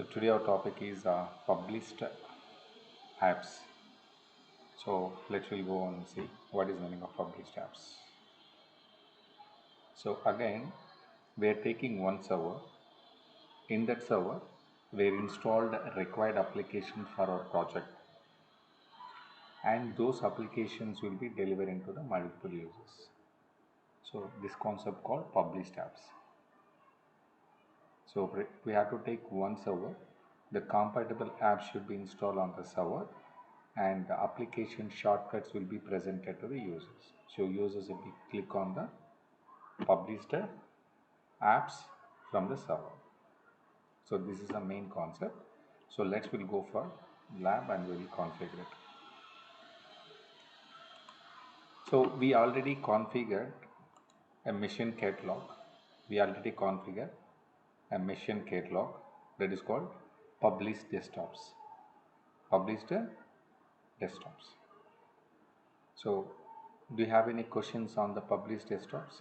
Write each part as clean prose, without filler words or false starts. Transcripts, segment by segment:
So today our topic is published apps. So let's will go and see what is the meaning of published apps. So again, we are taking one server. In that server, we installed required application for our project, and those applications will be delivering to the multiple users. So this concept called published apps. So we have to take one server. The compatible app should be installed on the server, and the application shortcuts will be presented to the users. So users will click on the published apps from the server. So this is the main concept. So we'll go for lab and we will configure it. So we already configured a mission catalog. We already configured a mission catalog that is called published desktops. Published desktops. So do you have any questions on the published desktops?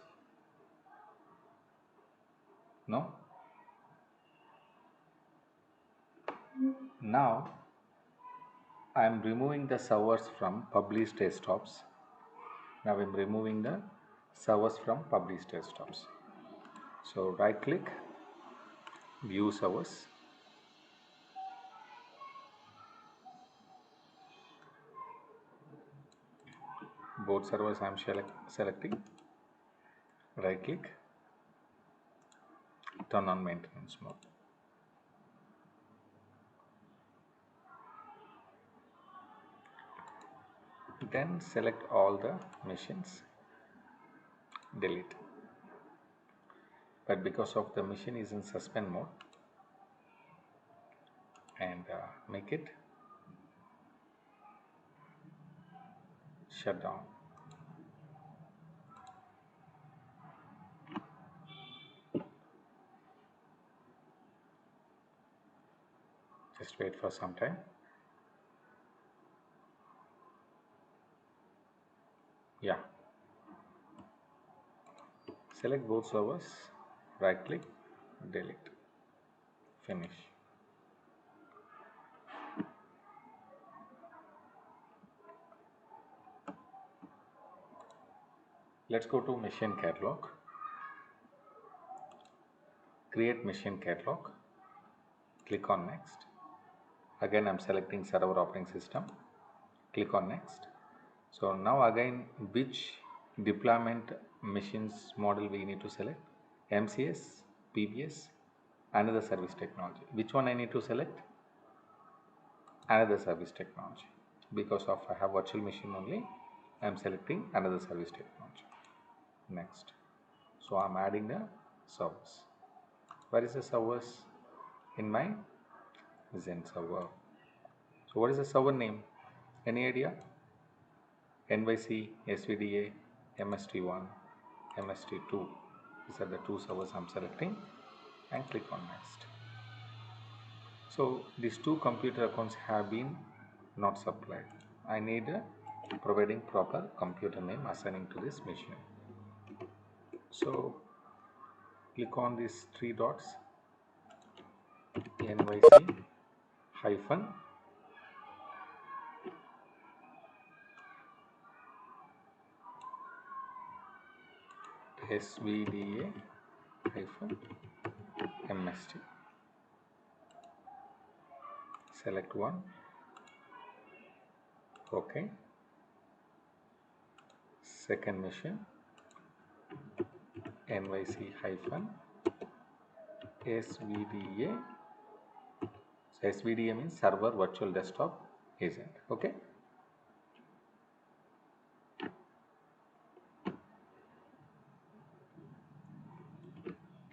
No? Now I am removing the servers from published desktops. Now I am removing the servers from published desktops. So right click, view servers. Both servers I am selecting. Right click, turn on maintenance mode. Then select all the machines, delete. But because of the machine is in suspend mode, and make it shut down. Just wait for some time. Yeah. Select both servers, right click, delete, finish. Let's go to machine catalog. Create machine catalog. Click on next. Again I'm selecting server operating system. Click on next. So now again, which deployment machines model we need to select? MCS, PBS, another service technology. Which one I need to select? Another service technology. Because of I have virtual machine only, I am selecting another service technology. Next. So I am adding the servers. Where is the servers? In my Zen server. So what is the server name? Any idea? NYC, SVDA, MST1, MST2. These are the two servers I'm selecting and click on next. So these two computer accounts have been not supplied. I need providing proper computer name assigning to this machine. So click on these three dots, NYC hyphen SVDA hyphen MST. Select one. OK. Second machine, NYC hyphen SVDA. So SVDA means server virtual desktop agent. Okay.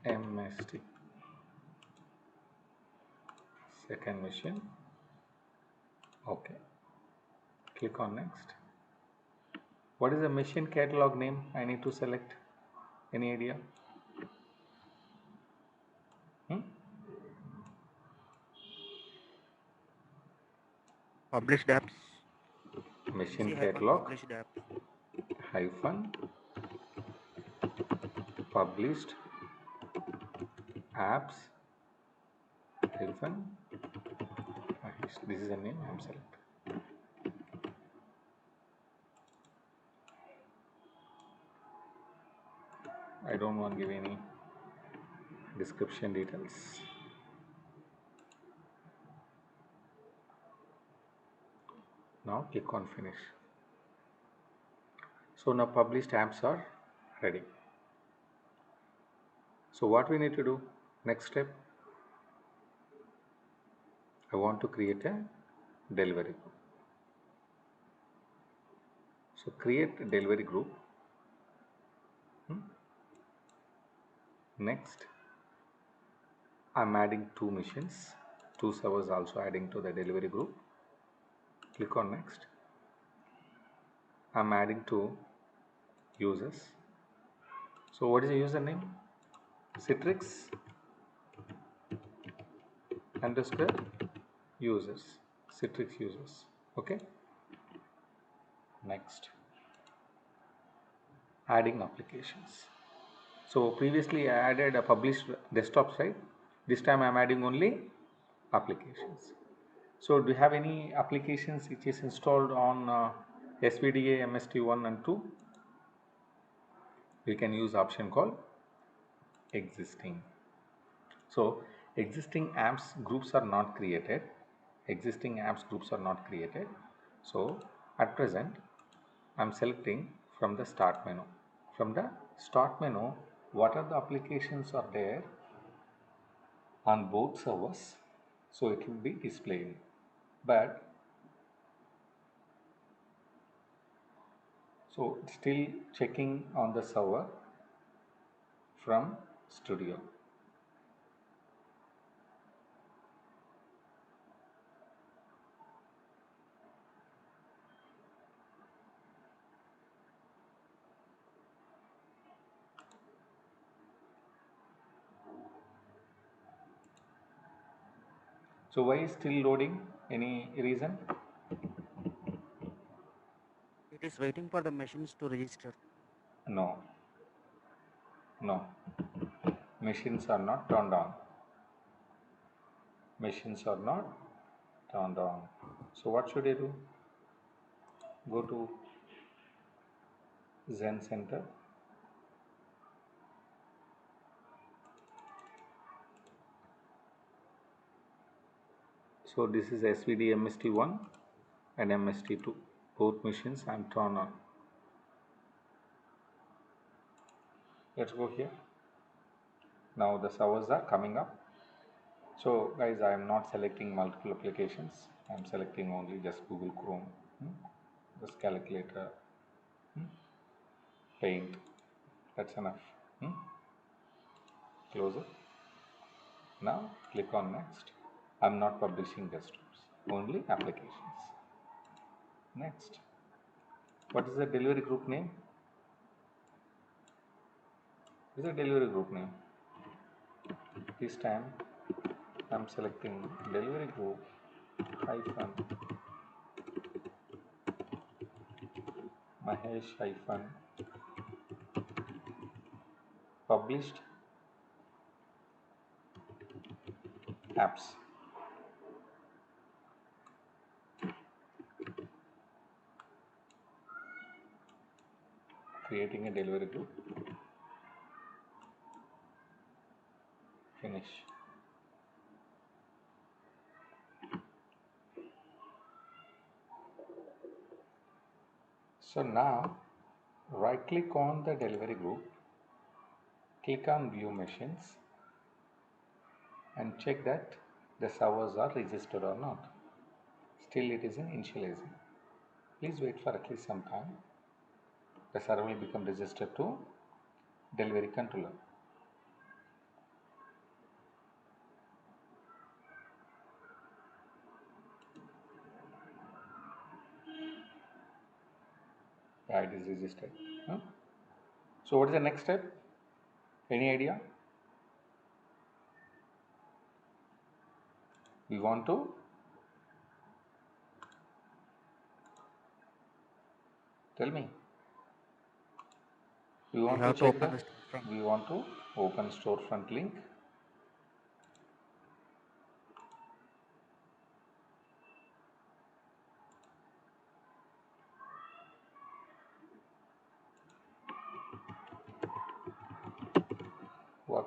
MST. Second machine. Okay. Click on next. What is the machine catalog name I need to select? Any idea? Published apps. Machine C catalog published apps. hyphen published apps Irfan. This is the name I am selecting. I don't want to give any description details. Now click on finish. So now published apps are ready. So what we need to do? Next step, I want to create a delivery group. So create a delivery group. Next, I'm adding 2 machines, 2 servers also adding to the delivery group. Click on next. I'm adding 2 users. So what is the username? Citrix underscore users, Citrix users. Okay. Next, adding applications. So previously I added a published desktops, right? This time I am adding only applications. So do you have any applications which is installed on SVDA MST1 and 2? We can use option called existing. So existing apps groups are not created. Existing apps groups are not created. So at present I am selecting from the start menu. From the start menu, what are the applications are there on both servers? So it will be displayed. But so still checking on the server from studio. So why is still loading? Any reason? It is waiting for the machines to register. No, no. Machines are not turned on. Machines are not turned on. So what should I do? Go to Zen Center. So this is SVD MST1 and MST2. Both machines I am turned on. Let's go here. Now the servers are coming up. So guys, I am not selecting multiple applications. I am selecting only just Google Chrome, just calculator, paint. That's enough. Close it. Now click on next. I'm not publishing desktops, only applications. Next. What is the delivery group name? This is a delivery group name. This time I'm selecting delivery group hyphen Mahesh hyphen published apps. Creating a delivery group. Finish. So now right click on the delivery group, click on view machines and check that the servers are registered or not. Still it is in initializing. Please wait for at least some time. The server will become registered to delivery controller. Yeah, it is registered. So what is the next step? Any idea? We want to tell me. We We want to have to check open the. the storefront. We want to open storefront link.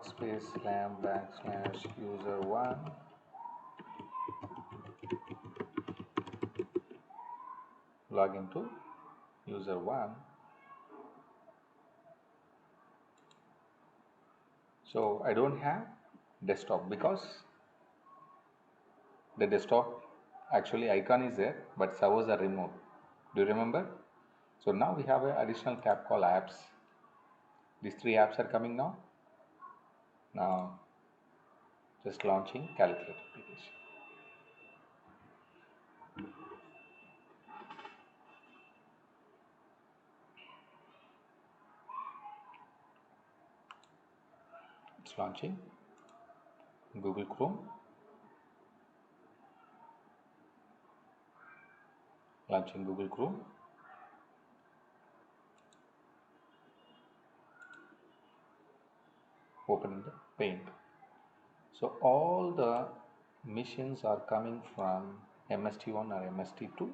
workspace lamp backslash user1. Log into user1. So I don't have desktop because the desktop actually icon is there, but servers are removed. Do you remember? So now we have an additional tab called apps. These three apps are coming now. Now just launching calculator application. It's launching. Google Chrome. Launching Google Chrome. Opening the Paint. So all the missions are coming from MST1 or MST2.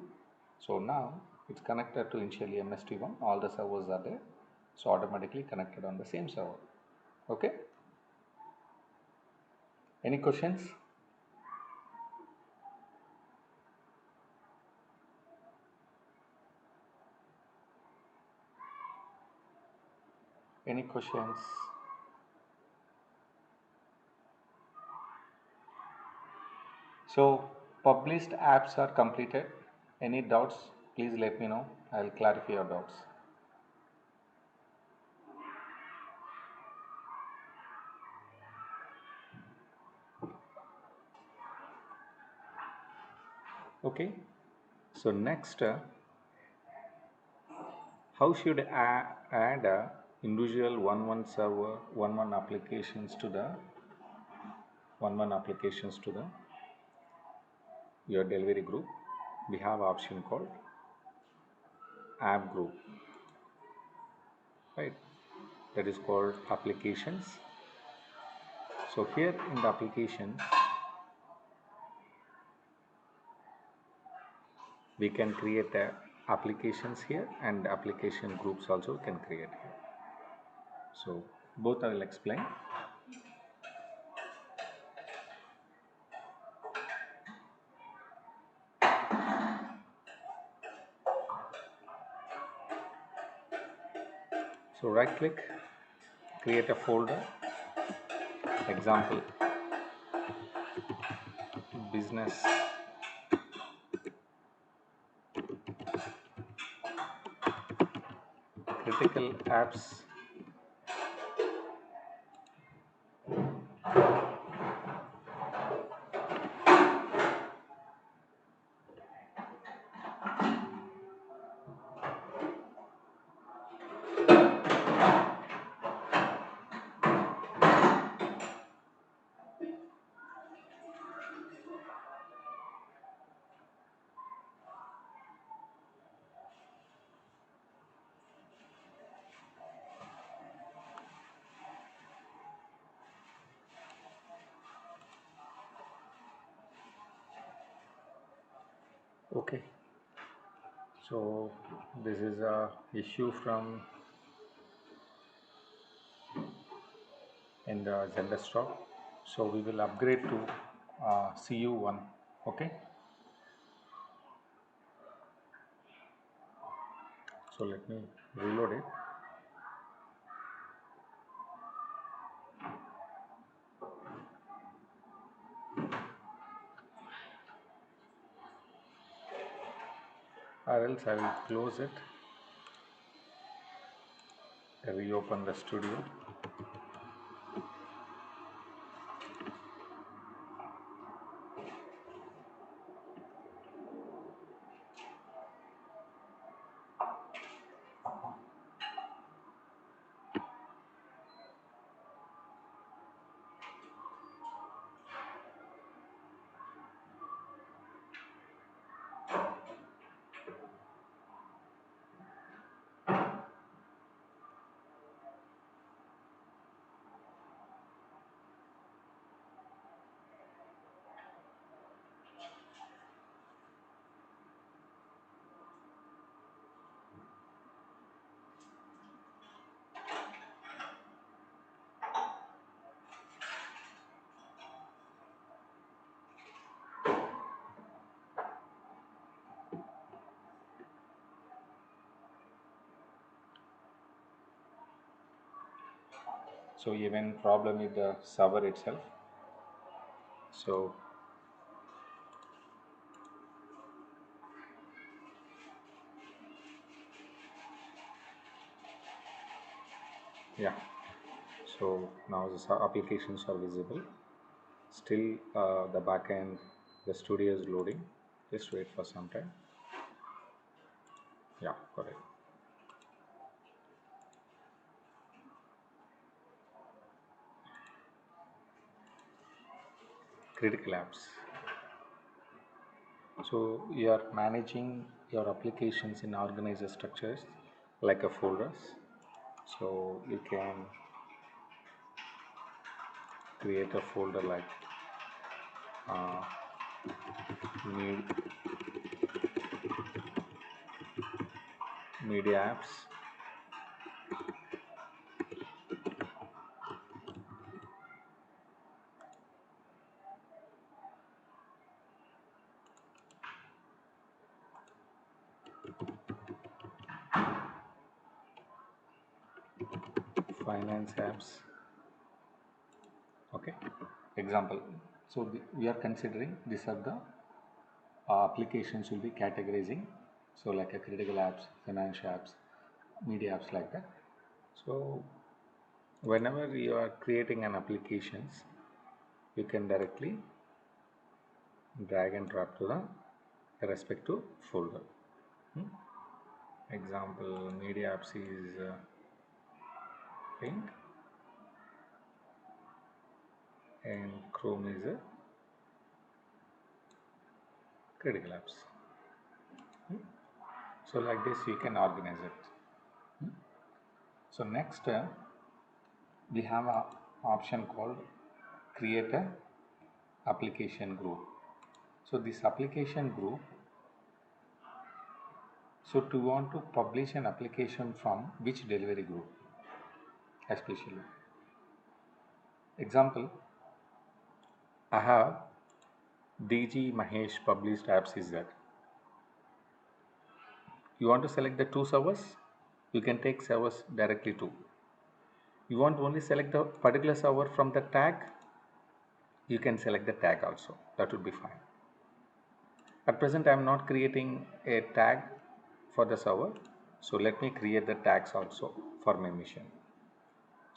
So now it's connected to initially MST1. All the servers are there. So automatically connected on the same server. Okay. Any questions? Any questions? So published apps are completed. Any doubts? Please let me know. I will clarify your doubts. Okay. So next, how should add individual one server, one applications to the your delivery group? We have option called app group, right? That is called applications. So here in the application, we can create applications here, and application groups also can create here. So both I will explain. So right click, create a folder, example business critical apps. Okay, so this is a issue from in the Zendesk. So we will upgrade to CU1. Okay, so let me reload it. Or else I will close it, reopen the studio. So even problem with the server itself. So yeah, so now the applications are visible. Still the backend, the studio is loading. Just wait for some time. Yeah, correct. Critical apps. So you are managing your applications in organizer structures like a folders. So you can create a folder like uh, me- media apps, finance apps. Okay, example. So we are considering these are the applications will be categorizing. So like a critical apps, finance apps, media apps like that. So whenever you are creating an applications, you can directly drag and drop to the respective folder. Hmm? Example, media apps is pink and Chrome is a critical apps. So like this you can organize it. So next we have a option called create a application group. So this application group, so to want to publish an application from which delivery group especially. Example, I have DG Mahesh published apps is that. You want to select the two servers, you can take servers directly to. You want to only select the particular server from the tag, you can select the tag also, that would be fine. At present I am not creating a tag for the server, so let me create the tags also for my mission.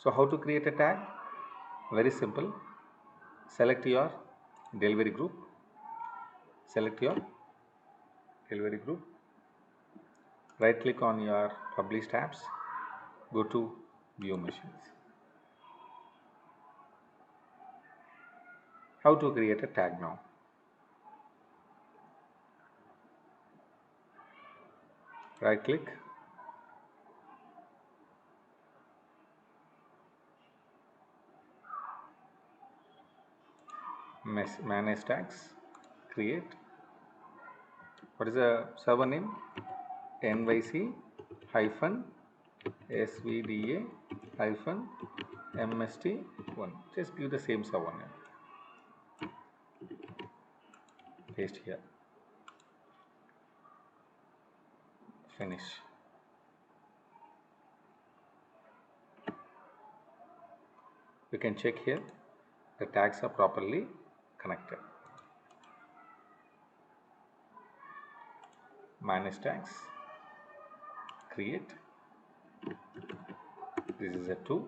So how to create a tag? Very simple. Select your delivery group, select your delivery group, right click on your published apps, go to view machines. How to create a tag now? Right click, manage tags, create. What is the server name? NYC hyphen SVDA hyphen MST1. Just give the same server name. Paste here. Finish. You can check here. The tags are properly connected. Manage tags. Create. This is a 2.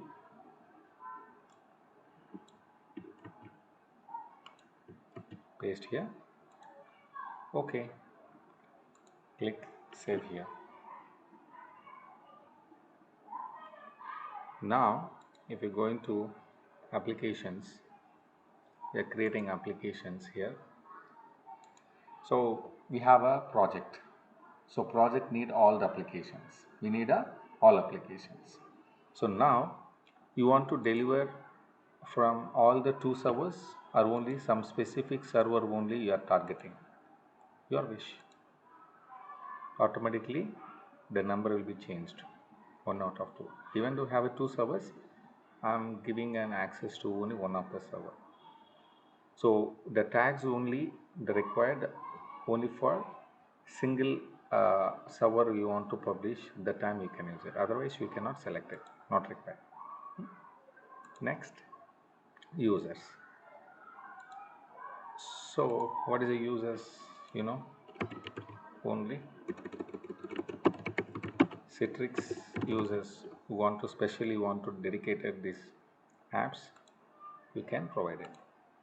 Paste here. OK. Click save here. Now, if you go into applications, we are creating applications here. So we have a project. So project need all the applications. We need all applications. So now you want to deliver from all the 2 servers or only some specific server only you are targeting. Your wish. Automatically the number will be changed. 1 out of 2. Even though I have 2 servers, I am giving an access to only one of the server. So the tags only the required only for single server you want to publish, the time you can use it. Otherwise you cannot select it, not required. Next, users. So what is the users? You know, only Citrix users who want to specially want to dedicated these apps, you can provide it,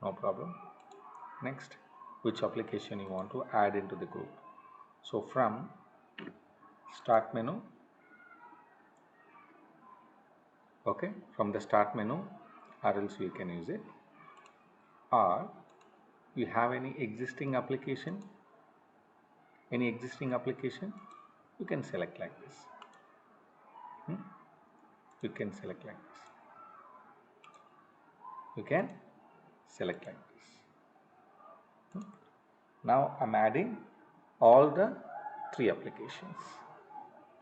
no problem. Next, which application you want to add into the group. So from start menu, okay, from the start menu, or else you can use it, or you have any existing application, you can select like this. You can select like this. You can select like this. Now I'm adding all the three applications.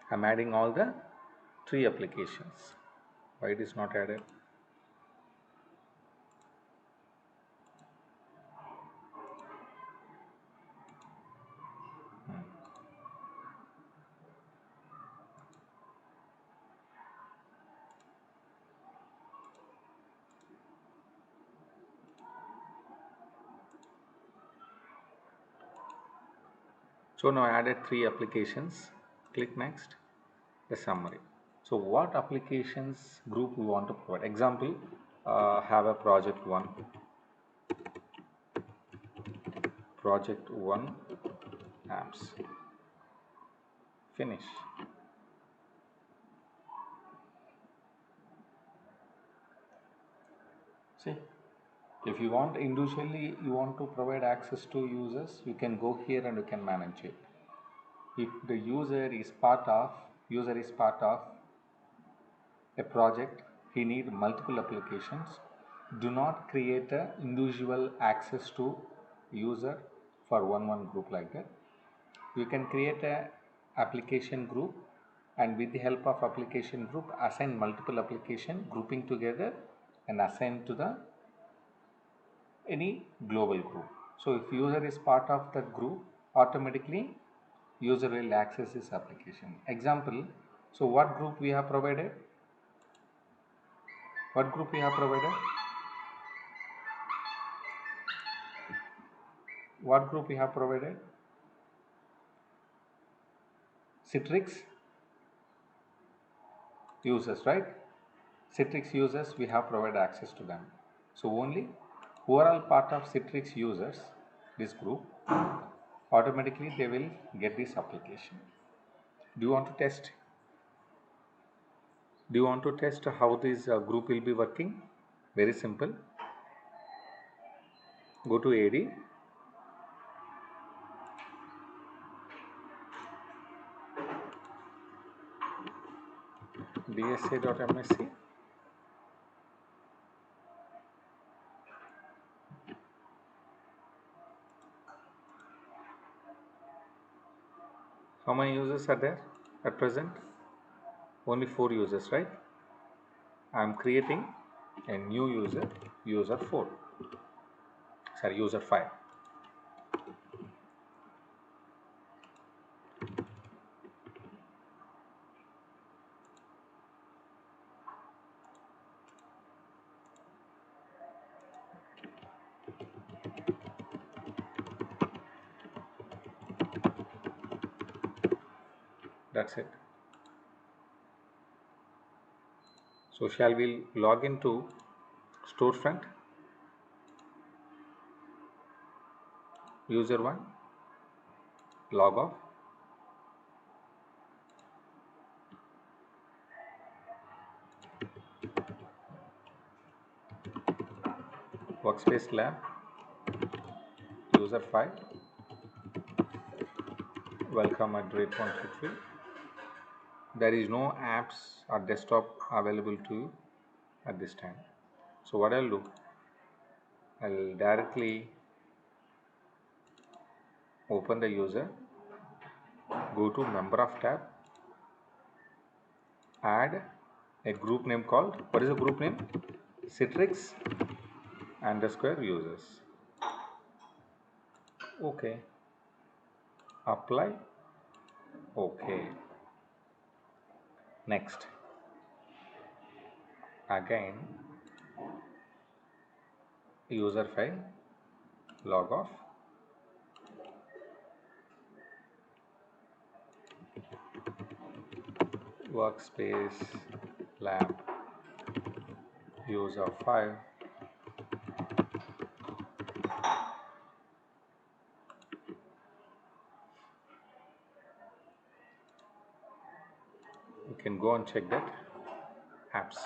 I'm adding all the three applications. Why it is not added? So now I added three applications. Click next. The summary. So what applications group we want to provide? Example, have a project one apps. Finish. See, if you want individually, you want to provide access to users, you can go here and you can manage it. If the user is part of a project, he need multiple applications. Do not create a individual access to user for one group like that. You can create a application group, and with the help of application group assign multiple application grouping together and assign to the any global group. So if user is part of that group, automatically user will access this application. Example, so what group we have provided? What group we have provided? What group we have provided? Citrix users, right? Citrix users, we have provided access to them. So only who are all part of Citrix users, this group, automatically they will get this application. Do you want to test? Do you want to test how this group will be working? Very simple. Go to AD. DSA.MSC. How many users are there at present? Only 4 users, right? I am creating a new user, user 4. Sorry, user 5. That's it. So shall we log into storefront? User 1, log off. Workspace lab, user 5, welcome at rate 123. There is no apps or desktop available to you at this time. So what I'll do, I'll directly open the user, go to member of tab, add a group name called, what is the group name? Citrix underscore users. Okay. Apply. Okay. Next. Again, user file, log off, workspace lab user file, you can go and check that apps.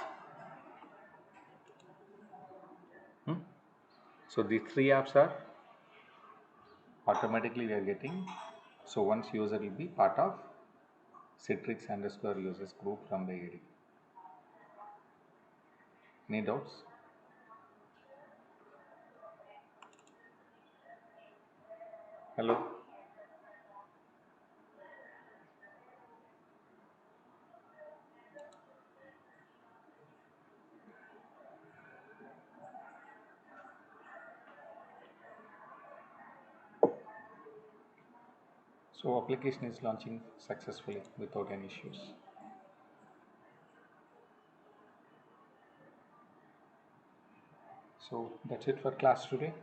So the three apps are automatically we are getting. So once user will be part of Citrix underscore users group from the AD. Any doubts? Hello? So application is launching successfully without any issues. So that's it for class today.